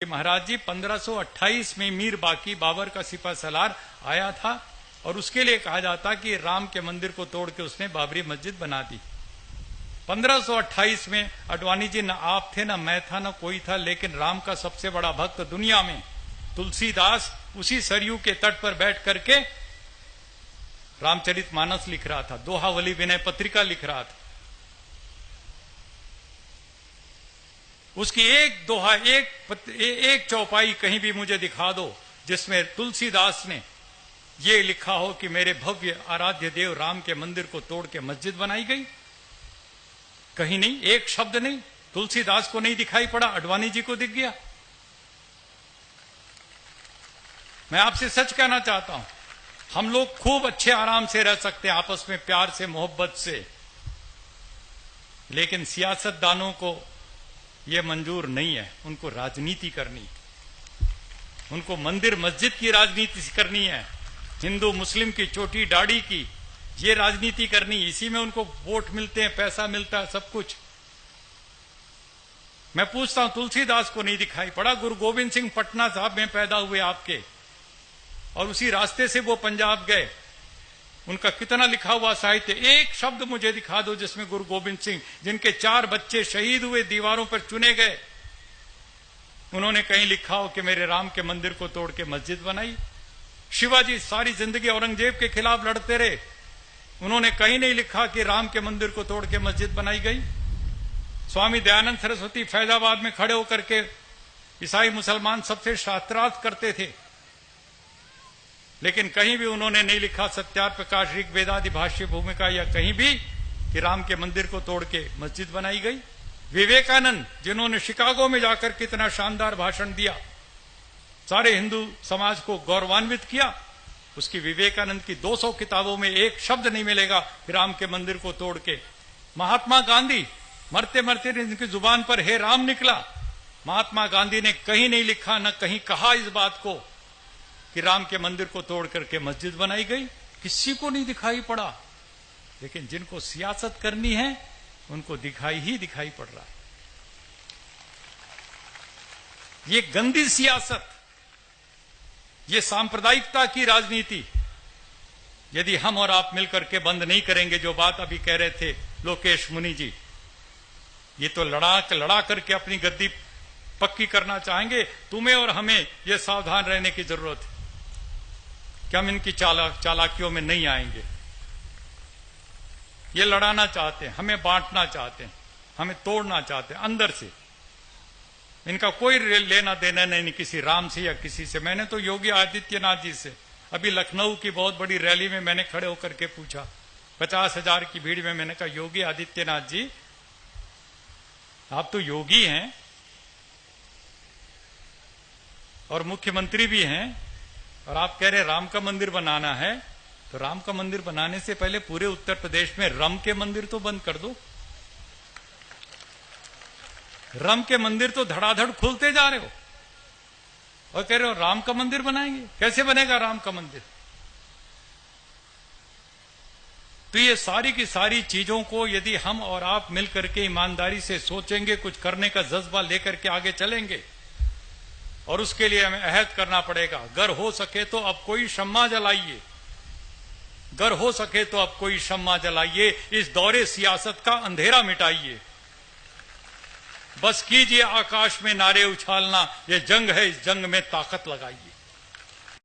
महाराज जी 1528 में मीर बाकी बाबर का सिपह सलार आया था और उसके लिए कहा जाता कि राम के मंदिर को तोड़ के उसने बाबरी मस्जिद बना दी। 1528 में अडवाणी जी, न आप थे न मैं था न कोई था, लेकिन राम का सबसे बड़ा भक्त दुनिया में तुलसीदास उसी सरयू के तट पर बैठ करके रामचरितमानस लिख रहा था, दोहावली विनय पत्रिका लिख रहा था। उसकी एक दोहा, एक चौपाई कहीं भी मुझे दिखा दो जिसमें तुलसीदास ने ये लिखा हो कि मेरे भव्य आराध्य देव राम के मंदिर को तोड़ के मस्जिद बनाई गई। कहीं नहीं, एक शब्द नहीं। तुलसीदास को नहीं दिखाई पड़ा, अडवाणी जी को दिख गया। मैं आपसे सच कहना चाहता हूं, हम लोग खूब अच्छे आराम से रह सकते हैं आपस में, प्यार से, मोहब्बत से, लेकिन सियासतदानों को यह मंजूर नहीं है। उनको राजनीति करनी, उनको मंदिर मस्जिद की राजनीति करनी है, हिंदू मुस्लिम की चोटी दाढ़ी की ये राजनीति करनी। इसी में उनको वोट मिलते हैं, पैसा मिलता है, सब कुछ। मैं पूछता हूं, तुलसीदास को नहीं दिखाई पड़ा? गुरु गोविंद सिंह पटना साहब में पैदा हुए आपके, और उसी रास्ते से वो पंजाब गए। उनका कितना लिखा हुआ साहित्य, एक शब्द मुझे दिखा दो जिसमें गुरु गोविंद सिंह, जिनके 4 बच्चे शहीद हुए, दीवारों पर चुने गए, उन्होंने कहीं लिखा हो कि मेरे राम के मंदिर को तोड़ के मस्जिद बनाई? शिवाजी सारी जिंदगी औरंगजेब के खिलाफ लड़ते रहे, उन्होंने कहीं नहीं लिखा कि राम के मंदिर को तोड़ के मस्जिद बनाई गई। स्वामी दयानंद सरस्वती फैजाबाद में खड़े होकर के ईसाई मुसलमान सबसे शास्त्रार्थ करते थे, लेकिन कहीं भी उन्होंने नहीं लिखा सत्यार प्रकाश ऋग्वेदादि भाष्य भूमिका या कहीं भी कि राम के मंदिर को तोड़ के मस्जिद बनाई गई। विवेकानंद, जिन्होंने शिकागो में जाकर कितना शानदार भाषण दिया, सारे हिंदू समाज को गौरवान्वित किया, उसकी विवेकानंद की 200 किताबों में एक शब्द नहीं मिलेगा राम के मंदिर को तोड़ के। महात्मा गांधी, मरते मरते इनकी जुबान पर हे राम निकला, महात्मा गांधी ने कहीं नहीं लिखा, न कहीं कहा इस बात को कि राम के मंदिर को तोड़ करके मस्जिद बनाई गई। किसी को नहीं दिखाई पड़ा, लेकिन जिनको सियासत करनी है उनको दिखाई ही दिखाई पड़ रहा है। ये गंदी सियासत, ये सांप्रदायिकता की राजनीति यदि हम और आप मिलकर के बंद नहीं करेंगे, जो बात अभी कह रहे थे लोकेश मुनि जी, ये तो लड़ा करके अपनी गद्दी पक्की करना चाहेंगे। तुम्हें और हमें ये सावधान रहने की जरूरत है कि हम इनकी चालाकियों में नहीं आएंगे। ये लड़ाना चाहते हैं, हमें बांटना चाहते हैं, हमें तोड़ना चाहते हैं अंदर से। इनका कोई लेना देना नहीं किसी राम से या किसी से। मैंने तो योगी आदित्यनाथ जी से अभी लखनऊ की बहुत बड़ी रैली में मैंने खड़े होकर के पूछा, 50,000 की भीड़ में, मैंने कहा योगी आदित्यनाथ जी, आप तो योगी हैं और मुख्यमंत्री भी हैं, और आप कह रहे राम का मंदिर बनाना है, तो राम का मंदिर बनाने से पहले पूरे उत्तर प्रदेश में रम के मंदिर तो बंद कर दो। रम के मंदिर तो धड़ाधड़ खुलते जा रहे हो और कह रहे हो राम का मंदिर बनाएंगे। कैसे बनेगा राम का मंदिर? तो ये सारी की सारी चीजों को यदि हम और आप मिलकर के ईमानदारी से सोचेंगे, कुछ करने का जज्बा लेकर के आगे चलेंगे, और उसके लिए हमें अहद करना पड़ेगा। अगर हो सके तो अब कोई शम्मा जलाइए, अगर हो सके तो अब कोई शम्मा जलाइए, इस दौरे सियासत का अंधेरा मिटाइए। बस कीजिए आकाश में नारे उछालना, ये जंग है, इस जंग में ताकत लगाइए।